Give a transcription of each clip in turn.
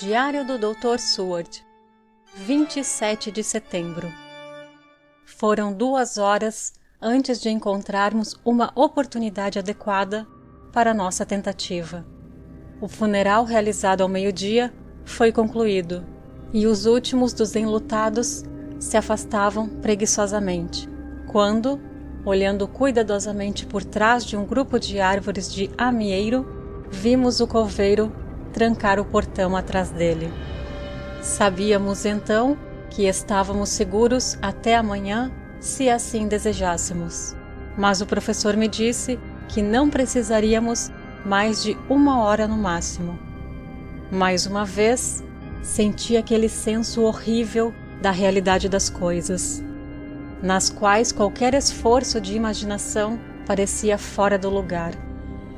Diário do Dr. Seward, 27 de setembro. Foram 2 horas antes de encontrarmos uma oportunidade adequada para nossa tentativa. O funeral realizado ao meio-dia foi concluído e os últimos dos enlutados se afastavam preguiçosamente, quando, olhando cuidadosamente por trás de um grupo de árvores de amieiro, vimos o coveiro trancar o portão atrás dele. Sabíamos então que estávamos seguros até amanhã, se assim desejássemos. Mas o professor me disse que não precisaríamos mais de 1 hora no máximo. Mais uma vez, senti aquele senso horrível da realidade das coisas, nas quais qualquer esforço de imaginação parecia fora do lugar,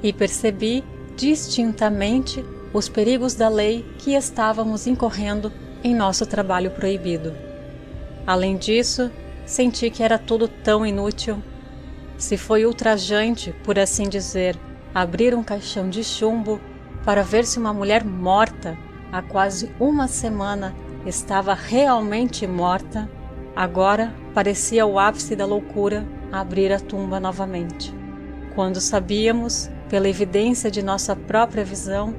e percebi distintamente os perigos da lei que estávamos incorrendo em nosso trabalho proibido. Além disso, senti que era tudo tão inútil. Se foi ultrajante, por assim dizer, abrir um caixão de chumbo para ver se uma mulher morta há quase 1 semana estava realmente morta, agora parecia o ápice da loucura abrir a tumba novamente, quando sabíamos, pela evidência de nossa própria visão,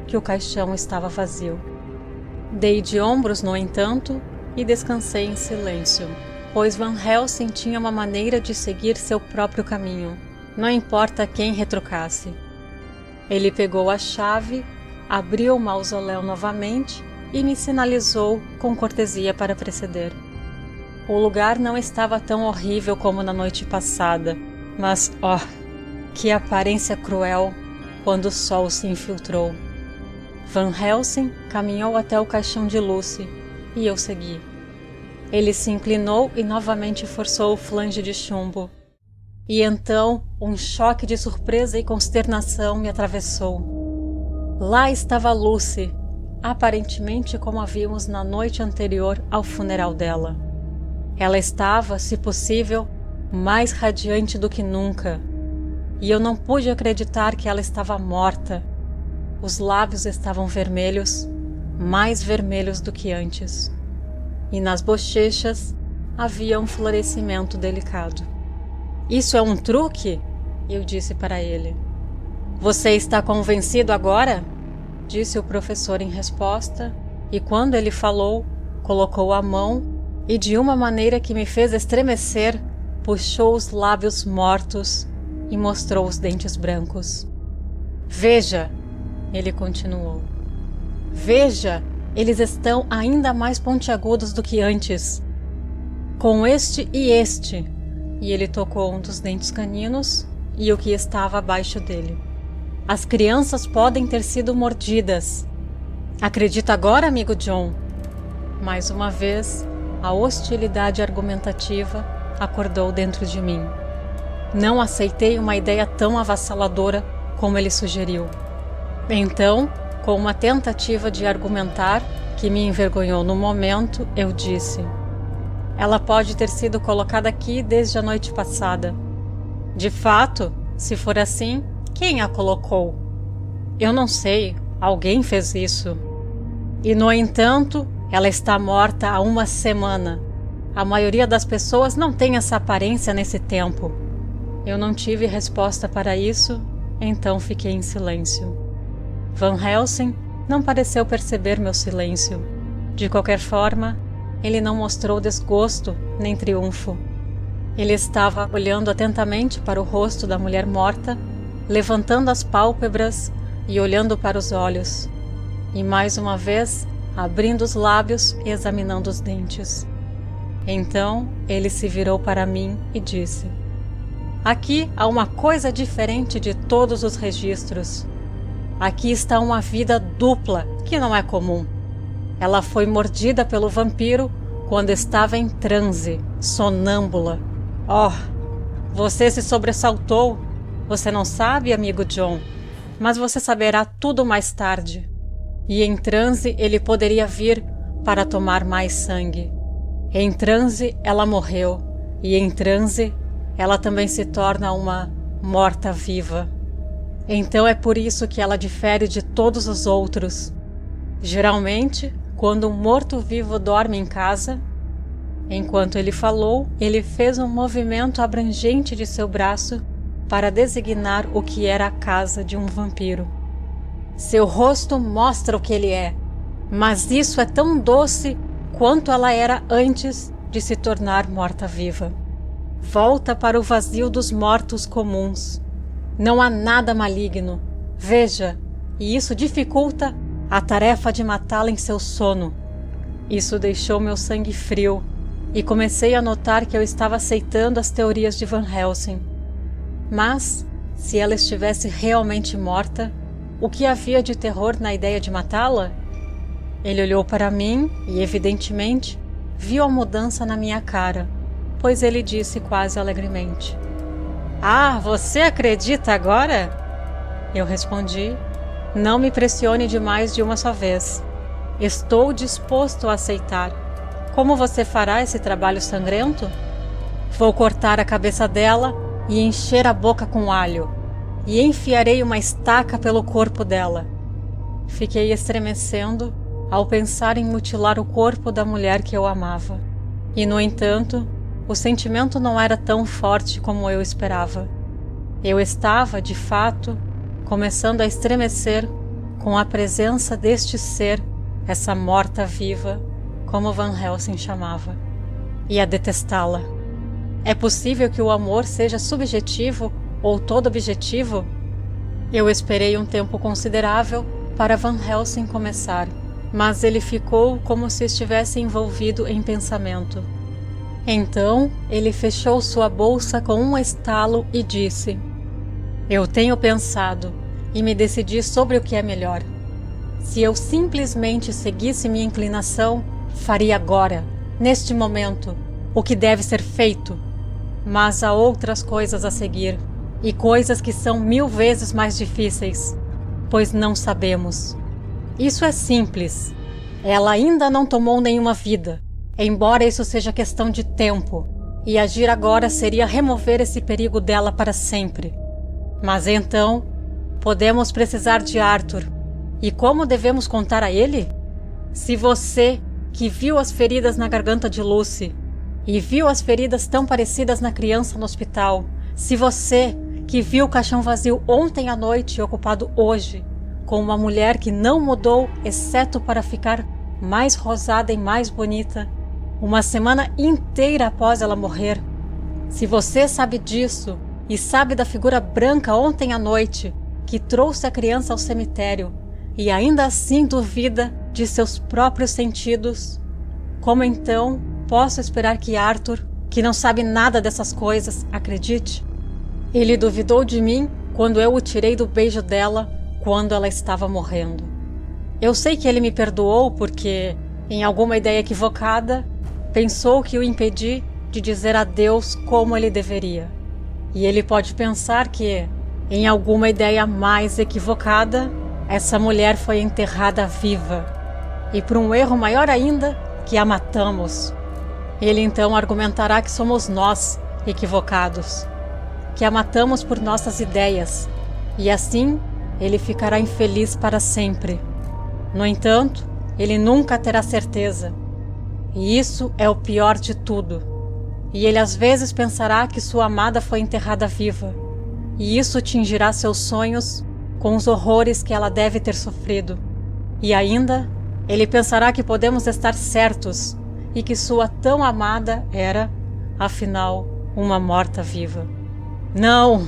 que o caixão estava vazio. Dei de ombros, no entanto, e descansei em silêncio, pois Van Helsing tinha uma maneira de seguir seu próprio caminho, não importa quem retrucasse. Ele pegou a chave, abriu o mausoléu novamente e me sinalizou com cortesia para preceder. O lugar não estava tão horrível como na noite passada, mas, que aparência cruel quando o sol se infiltrou. Van Helsing caminhou até o caixão de Lucy e eu segui. Ele se inclinou e novamente forçou o flange de chumbo. E então um choque de surpresa e consternação me atravessou. Lá estava Lucy, aparentemente como a vimos na noite anterior ao funeral dela. Ela estava, se possível, mais radiante do que nunca, e eu não pude acreditar que ela estava morta. Os lábios estavam vermelhos, mais vermelhos do que antes, e nas bochechas havia um florescimento delicado. "Isso é um truque?" eu disse para ele. "Você está convencido agora?" disse o professor em resposta, e quando ele falou, colocou a mão e, de uma maneira que me fez estremecer, puxou os lábios mortos e mostrou os dentes brancos. "Veja!" ele continuou. "Veja, eles estão ainda mais pontiagudos do que antes. Com este, e ele tocou um dos dentes caninos e o que estava abaixo dele. As crianças podem ter sido mordidas. Acredita agora, amigo John?" Mais uma vez, a hostilidade argumentativa acordou dentro de mim. Não aceitei uma ideia tão avassaladora como ele sugeriu. Então, com uma tentativa de argumentar que me envergonhou no momento, eu disse: "Ela pode ter sido colocada aqui desde a noite passada." "De fato, se for assim, quem a colocou?" "Eu não sei, alguém fez isso." "E no entanto, ela está morta há 1 semana. A maioria das pessoas não tem essa aparência nesse tempo." Eu não tive resposta para isso, então fiquei em silêncio. Van Helsing não pareceu perceber meu silêncio. De qualquer forma, ele não mostrou desgosto nem triunfo. Ele estava olhando atentamente para o rosto da mulher morta, levantando as pálpebras e olhando para os olhos, e mais uma vez abrindo os lábios e examinando os dentes. Então ele se virou para mim e disse: "Aqui há uma coisa diferente de todos os registros. Aqui está uma vida dupla que não é comum. Ela foi mordida pelo vampiro quando estava em transe, sonâmbula. Você se sobressaltou. Você não sabe, amigo John, mas você saberá tudo mais tarde. E em transe ele poderia vir para tomar mais sangue. Em transe ela morreu, e em transe ela também se torna uma morta-viva. Então é por isso que ela difere de todos os outros. Geralmente, quando um morto-vivo dorme em casa, enquanto ele falou, ele fez um movimento abrangente de seu braço para designar o que era a casa de um vampiro. Seu rosto mostra o que ele é, mas isso é tão doce quanto ela era antes de se tornar morta-viva. Volta para o vazio dos mortos comuns. Não há nada maligno. Veja, e isso dificulta a tarefa de matá-la em seu sono. Isso deixou meu sangue frio e comecei a notar que eu estava aceitando as teorias de Van Helsing. Mas, se ela estivesse realmente morta, o que havia de terror na ideia de matá-la? Ele olhou para mim e, evidentemente, viu a mudança na minha cara, pois ele disse quase alegremente: "Ah, você acredita agora?" Eu respondi: "Não me pressione demais de uma só vez. Estou disposto a aceitar. Como você fará esse trabalho sangrento?" "Vou cortar a cabeça dela e encher a boca com alho, e enfiarei uma estaca pelo corpo dela." Fiquei estremecendo ao pensar em mutilar o corpo da mulher que eu amava. E, no entanto, o sentimento não era tão forte como eu esperava. Eu estava, de fato, começando a estremecer com a presença deste ser, essa morta-viva, como Van Helsing chamava, e a detestá-la. É possível que o amor seja subjetivo ou todo objetivo? Eu esperei um tempo considerável para Van Helsing começar, mas ele ficou como se estivesse envolvido em pensamento. Então, ele fechou sua bolsa com um estalo e disse: "Eu tenho pensado e me decidi sobre o que é melhor. Se eu simplesmente seguisse minha inclinação, faria agora, neste momento, o que deve ser feito. Mas há outras coisas a seguir, e coisas que são 1000 vezes mais difíceis, pois não sabemos. Isso é simples. Ela ainda não tomou nenhuma vida, embora isso seja questão de tempo, e agir agora seria remover esse perigo dela para sempre. Mas então, podemos precisar de Arthur. E como devemos contar a ele? Se você, que viu as feridas na garganta de Lucy, e viu as feridas tão parecidas na criança no hospital, se você, que viu o caixão vazio ontem à noite e ocupado hoje, com uma mulher que não mudou exceto para ficar mais rosada e mais bonita, uma semana inteira após ela morrer, se você sabe disso e sabe da figura branca ontem à noite que trouxe a criança ao cemitério e ainda assim duvida de seus próprios sentidos, como então posso esperar que Arthur, que não sabe nada dessas coisas, acredite? Ele duvidou de mim quando eu o tirei do beijo dela quando ela estava morrendo. Eu sei que ele me perdoou porque, em alguma ideia equivocada, pensou que o impedi de dizer adeus como ele deveria. E ele pode pensar que, em alguma ideia mais equivocada, essa mulher foi enterrada viva. E por um erro maior ainda, que a matamos. Ele então argumentará que somos nós equivocados, que a matamos por nossas ideias, e assim ele ficará infeliz para sempre. No entanto, ele nunca terá certeza. E isso é o pior de tudo. E ele às vezes pensará que sua amada foi enterrada viva, e isso tingirá seus sonhos com os horrores que ela deve ter sofrido. E ainda, ele pensará que podemos estar certos e que sua tão amada era, afinal, uma morta-viva. Não!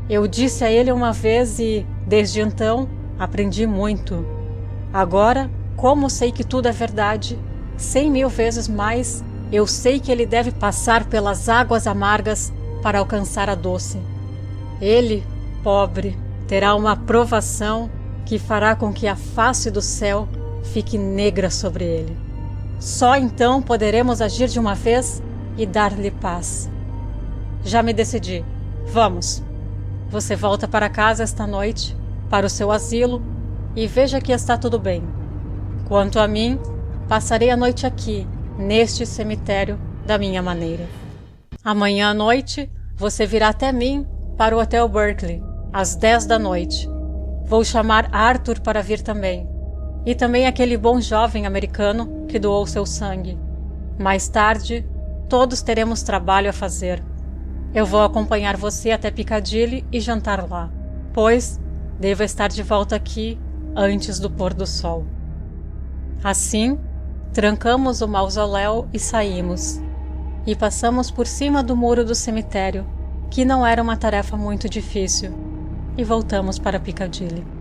Eu disse a ele uma vez e, desde então, aprendi muito. Agora, como sei que tudo é verdade, 100.000 vezes mais, eu sei que ele deve passar pelas águas amargas para alcançar a doce. Ele, pobre, terá uma provação que fará com que a face do céu fique negra sobre ele. Só então poderemos agir de uma vez e dar-lhe paz. Já me decidi. Vamos. Você volta para casa esta noite, para o seu asilo, e veja que está tudo bem. Quanto a mim, passarei a noite aqui, neste cemitério, da minha maneira. Amanhã à noite, você virá até mim para o Hotel Berkeley, às 10 da noite. Vou chamar Arthur para vir também. E também aquele bom jovem americano que doou seu sangue. Mais tarde, todos teremos trabalho a fazer. Eu vou acompanhar você até Piccadilly e jantar lá, pois devo estar de volta aqui antes do pôr do sol. Assim, trancamos o mausoléu e saímos. E passamos por cima do muro do cemitério, que não era uma tarefa muito difícil, e voltamos para Piccadilly.